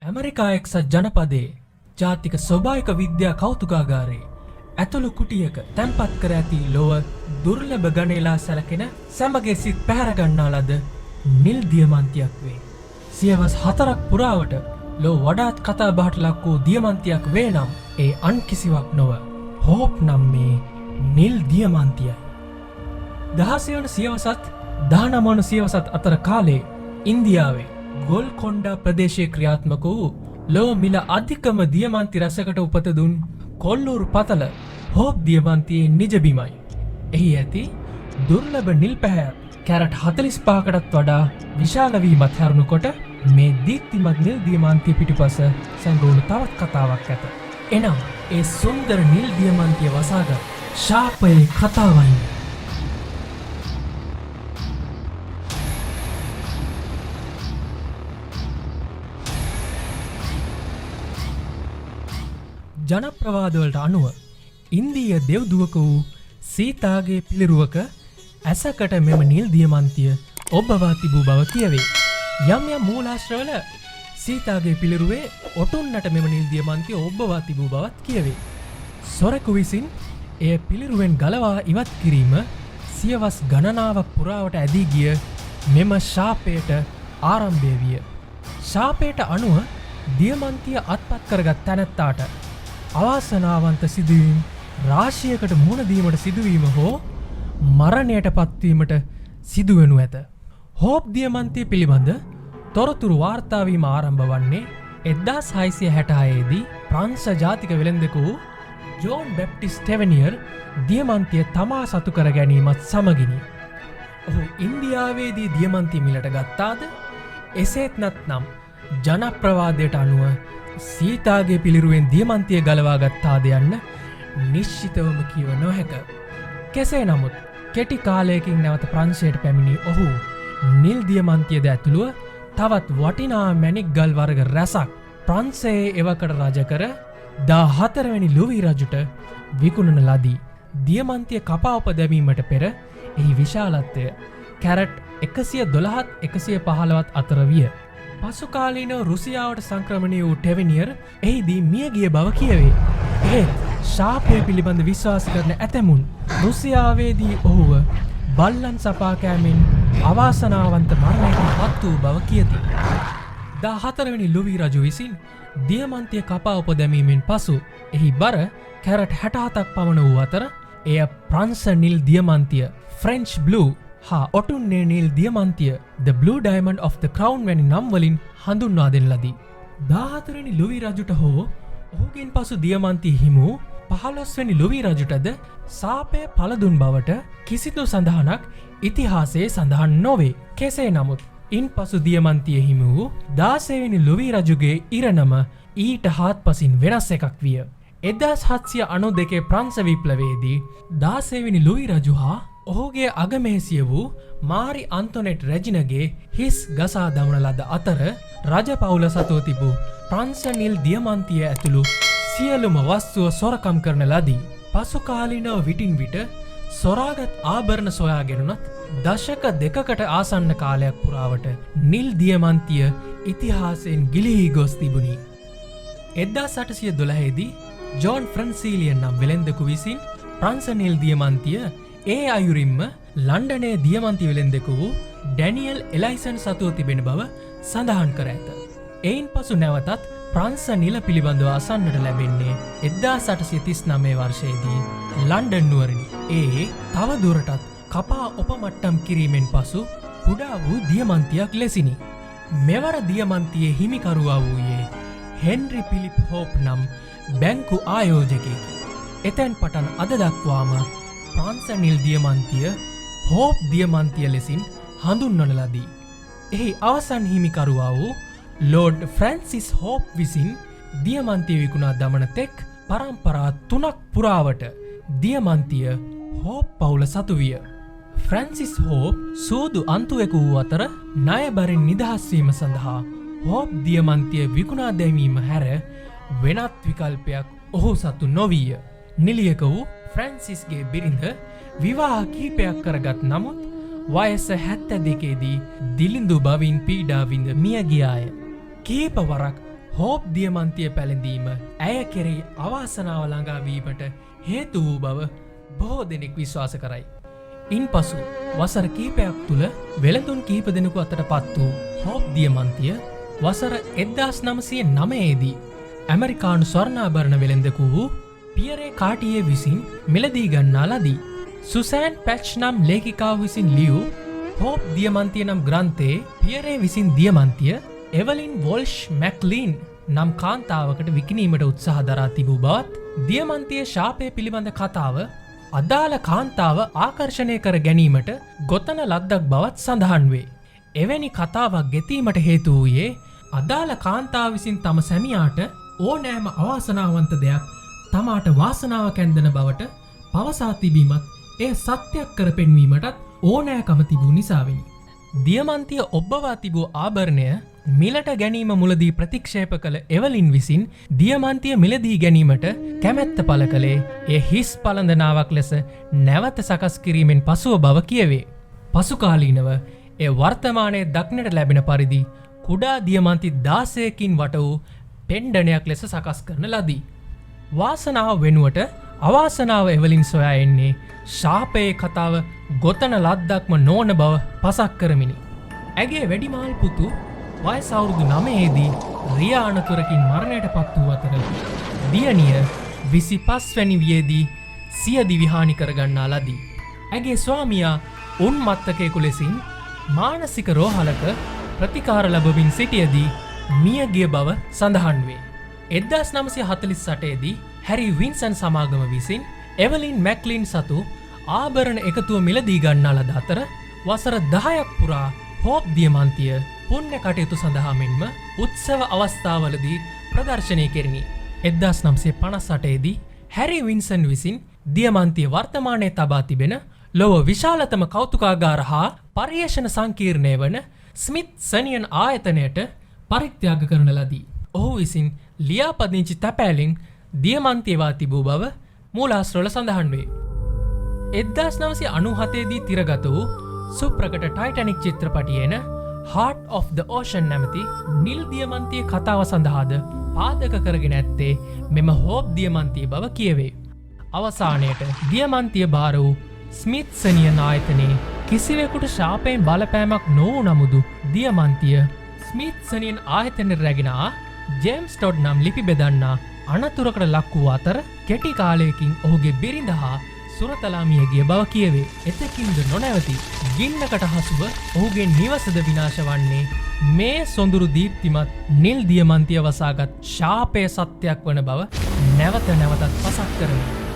America එක්සත් ජනපදයේ ජාතික ස්වභාවික විද්‍යා කෞතුකාගාරයේ ඇතුළු කුටියක තැන්පත් කර ඇති ලොව දුර්ලභ ගණේලා සැලකෙන සැමගේ සිත් පැහැරගන්නා ලද නිල් දියමන්තියක් වේ. සියවස් 4ක් පුරාවට ලොව වඩාත් කතා බහට ලක් වූ දියමන්තියක් වේ නම් ඒ අන් කිසිවක් නොව හෝප් නම් මේ නිල් දියමන්තියයි. 16 වන සියවසත් 19 වන සියවසත් අතර කාලේ ඉන්දියාවේ ගොල්කොන්ඩා ප්‍රදේශයේ ක්‍රියාත්මක වූ ලොව මිල අධිකම දියමන්ති රසකට උපත දුන් කොල්ලූරු පතල හෝප් දියමන්තියේ නිජබිමයි. එහි ඇති දුර්ලභ නිල් පැහැය කැරට් 45කටත් වඩා විශාල වීමත් හැරුණු කොට මේ දීප්තිමත් නිල් දියමන්තිය පිටුපස සැඟවුණු තවත් කතාවක් ඇත. එනම් ඒ සුන්දර නිල් දියමන්තිය වසාගත් ශාපයේ කතාවයි. ජනප්‍රවාදවලට අනුව ඉන්දීය දෙව්දුවක වූ සීතාගේ පිළිරුවක ඇසකට මෙම නිල් දියමන්තිය ඔබවා තිබූ බව කියවේ. යම් යම් මූලාශ්‍රවල සීතාගේ පිළිරුවේ ඔටුන්නට මෙම නිල් දියමන්තිය ඔබවා තිබූ බවත් කියවේ. සොරකු විසින් එය පිළිරුවෙන් ගලවා ඉවත් කිරීම සියවස් ගණනාවක් පුරාවට ඇදී ගිය මෙම ශාපයට ආරම්භය විය. ශාපයට අනුව දියමන්තිය අත්පත් කරගත් තැනැත්තාට අවාසනාවන්ත සිදුවීම් රාශියකට මුහුණදීමට සිදුවීම හෝ මරණයට පත්වීමට සිදුවනු ඇත. හෝප් දියමන්තිය පිළිබඳ තොරතුරු වාර්තාවීම ආරම්භ වන්නේ 1666 දී ප්‍රංශ ජාතික වෙළෙන්දකු වූ ජෝන් බැප්ටිස් ටෙවනියර් දියමන්තිය තමා සතු කර ගැනීමත් සමගිනි. ඔහු ඉන්දියාවේදී දියමන්තිය මිලට ගත්තාද? එසේත් නැත්නම් ජනප්‍රවාදයට අනුව සීතාගේ පිළිරුවෙන් දියමන්තිය ගලවා ගත්තාද යන්න නිශ්චිතවම කිව නොහැක. කෙසේ නමුත් කෙටි කාලයකින් නැවත ප්‍රංශයට පැමිණි ඔහු නිල් දියමන්තියද ඇතුළුව තවත් වටිනා මැණික් ගල් වර්ග රැසක් ප්‍රංශයේ එවකට රජ කර 14 වෙනි ලුවී රජුට විකුණන ලදී. දියමන්තිය කපා ඔප දැමීමට පෙර එහි විශාලත්වය කැරට් 112ත් 115ත් අතර විය. පසුකාලීනව රුසියාවට සංක්‍රමණය වූ ටෙවනියර් එහිදී මිය ගිය බව කියවේ. ඒත් ශාපය පිළිබඳ විශ්වාස කරන ඇතැමුන් රුසියාවේදී ඔහුව බල්ලන් සපා කෑමෙන් අවාසනාවන්ත මරණයට පත් වූ බව කියති. 14 වෙනි ලුවී රජු විසින් දියමන්තිය කපා ඔප දැමීමෙන් පසු එහි බර කැරට් 67ක් පමණ වූ අතර එය ප්‍රංශ නිල් දියමන්තිය ෆ්‍රෙන්ච් බ්ලූ හා ඔටුන්නේ නිල් දියමන්තිය The Blue Diamond of the Crown වැනි නම් වලින් හඳුන්වා දෙන ලදී. 14 වෙනි ලුවී රජුට හෝ ඔහුගෙන් පසු දියමන්තිය හිමි වූ 15 වෙනි ලුවී රජුටද සාපය පළදුන් බවට කිසිදු සඳහනක් ඉතිහාසයේ සඳහන් නොවේ. කෙසේ නමුත් ඉන්පසු දියමන්තිය හිමි වූ 16 වෙනි ලුවී රජුගේ ඉරණම ඊට හාත්පසින් වෙනස් එකක් විය. 1792 ප්‍රංශ විප්ලවයේදී 16 වෙනි ලුවී රජු හා ඔහුගේ අගමේසිය වූ මාරි අන්තොනෙට් රෙජිනගේ හිස් ගසා දමන ලද අතර රජ පවුල සතුව තිබූ ප්‍රංශ නිල් දියමන්තිය ඇතුළු සියලුම වස්තුව සොරකම් කරන ලදී. පසු කාලීනව විටින් විට සොරාගත් ආභරණ සොයාගෙනුනත් දශක දෙකකට ආසන්න කාලයක් පුරාවට නිල් දියමන්තිය ඉතිහාසයෙන් ගිලිහී ගොස් තිබුණි. 1812 දී ජෝන් ෆ්‍රන්සීලියන් නම් වෙළෙන්දකු විසින් ප්‍රංශ නිල් දියමන්තිය ඒ අයුරින්ම ලන්ඩනයේ දියමන්ති වෙළෙන්දකු වූ ඩැනියල් එලයිසන් සතුව තිබෙන බව සඳහන් කර ඇත. එයින් පසු නැවතත් ප්‍රංශ නිල පිළිබඳව අසන්නට ලැබෙන්නේ 1839 වර්ෂයේදී ලන්ඩන් නුවරිනි. ඒ තව දුරටත් කපා ඔපමට්ටම් කිරීමෙන් පසු කුඩා වූ දියමන්තියක් ලෙසිනි. මෙවර දියමන්තියේ හිමිකරුවා වූයේ හෙන්රි පිලිප් හෝප් නම් බැංකු ආයෝජකයෙකි. එතැන් පටන් අද දක්වාම ප්‍රංශ නිල් දියමන්තිය හෝප් දියමන්තිය ලෙසින් හඳුන්වන ලදී. එහි අවසන් හිමිකරුවා වූ ලෝඩ් ෆ්‍රැන්සිස් හෝප් විසින් දියමන්තිය විකුණා දමන තෙක් පරම්පරා 3ක් පුරාවට දියමන්තිය හෝප් පවුල සතු විය. ෆ්‍රැන්සිස් හෝප් සූදු අන්තුවෙකු වූ අතර ණයබරින් නිදහස්වීම සඳහා හෝප් දියමන්තිය විකුණා දැමීම හැර වෙනත් විකල්පයක් ඔහු සතු නොවීය. නිලියක වූ ෆ්‍රැන්සිස්ගේ බිරිඳ විවාහ කීපයක් කරගත් නමුත් වයස 72 දී දිලිඳු බවින් පීඩා විඳ මිය ගියාය. කීප වරක් හෝප් දියමන්තිය පැළඳීම ඇය කෙරෙහි අවාසනාව ළඟා වීමට හේතු වූ බව බොහෝ දෙනෙක් විශ්වාස කරයි. ඉන් පසු වසර කීපයක් තුළ වෙළඳුන් කීප දෙනෙකු අතට පත් වූ හෝප් දියමන්තිය වසර 1909දී ඇමරිකානු ස්වර්ණාභරණ වෙළෙන්දකු වූ පියරේ කාටියේ විසින් මිලදී ගන්නා ලදී. සුසෑන් පැච් නම් ලේඛිකාව විසින් ලියූ හෝප් දියමන්තිය නම් ග්‍රන්ථයේ පියරේ විසින් දියමන්තිය එවලින් වොල්ෂ් මැක්ලීන් නම් කාන්තාවකට විකිණීමට උත්සාහ දරා තිබූ බවත් දියමන්තිය ශාපය පිළිබඳ කතාව අදාළ කාන්තාව ආකර්ෂණය කර ගැනීමට ගොතන ලද්දක් බවත් සඳහන් වේ. එවැනි කතාවක් ගෙතීමට හේතු වූයේ අදාළ කාන්තාව විසින් තම සැමියාට ඕනෑම අවාසනාවන්ත දෙයක් තමාට වාසනාව කැන්දන බවට පවසා තිබීමත් එය සත්‍යයක් කර පෙන්වීමටත් ඕනෑකම තිබූ නිසාවෙනි. දියමන්තිය ඔබ්බවා තිබූ ආභරණය මිලට ගැනීම මුලදී ප්‍රතික්ෂේප කළ එවලින් විසින් දියමන්තිය මිලදී ගැනීමට කැමැත්ත පළ කළේ එය හිස් පලඳනාවක් ලෙස නැවත සකස් කිරීමෙන් පසුව බව කියවේ. පසුකාලීනව එය වර්තමානයේ දක්නට ලැබෙන පරිදි කුඩා දියමන්ති 16කින් වට වූ පෙන්ඩනයක් ලෙස සකස් කරන ලදී. වාසනාව වෙනුවට අවාසනාව එවලින් සොයා එන්නේ ශාපයේ කතාව ගොතන ලද්දක්ම නොවන බව පසක් කරමිනි. ඇගේ වැඩිමාල් පුතු වයස අවුරුදු 9ේදී රියා අනතුරකින් මරණයට පත් වූ අතර දියණිය 25 වැනි වියේදී සිය දිවිහානි කරගන්නා ලදී. ඇගේ ස්වාමියා උන්මත්තකයෙකු ලෙසින් මානසික රෝහලක ප්‍රතිකාර ලැබමින් සිටියදී මිය ගිය බව සඳහන් වේ. 1948දී හැරි වින්සන් සමාගම විසින් එවලින් මැක්ලින් සතු ආභරණ එකතුව මිලදී ගන්නා ලද අතර වසර 10ක් පුරා හෝප් දියමන්තිය පුණ්‍ය කටයුතු සඳහා මෙන්ම උත්සව අවස්ථාවලදී ප්‍රදර්ශනය කෙරිණි. 1958දී හැරි වින්සන් විසින් දියමන්තිය වර්තමානයේ තබා තිබෙන ලොව විශාලතම කෞතුකාගාර හා පර්යේෂණ සංකීර්ණය වන ස්මිත්සනියන් ආයතනයට පරිත්‍යාග කරන ලදී. ඔහු විසින් ලියාපදිංචි තැපෑලින් දියමන්තියවා තිබූ බව මූලාශ්‍රවල සඳහන් වේ. 1997දී තිරගත වූ සුප්‍රකට Titanic චිත්‍රපටියේන Heart of the Ocean නැමති නිල් දියමන්තිය කතාව සඳහාද පාදක කරගෙන ඇත්තේ මෙම හෝප් දියමන්තිය බව කියවේ. අවසානයට දියමන්තිය භාර වූ ස්මිත්සනියන් ආයතනයේ කිසිවෙකුට ශාපයෙන් බලපෑමක් නොවූ නමුදු දියමන්තිය ස්මිත්සනියන් ආයතනයට රැගෙන ජේම්ස් ටොඩ් නම් ලිපි බෙදන්නා අනතුරකට ලක් වූ අතර කෙටි කාලයකින් ඔහුගේ බිරිඳ හා සුරතලාමිය ගිය බව කියවේ. එතකින්ද නොනැවති ගින්නකට හසුව ඔහුගේ නිවසද විනාශ වන්නේ මේ සොඳුරු දීප්තිමත් නිල් දියමන්තිය වසාගත් ශාපය සත්‍යයක් වන බව නැවත නැවතත් පසක් කරමි.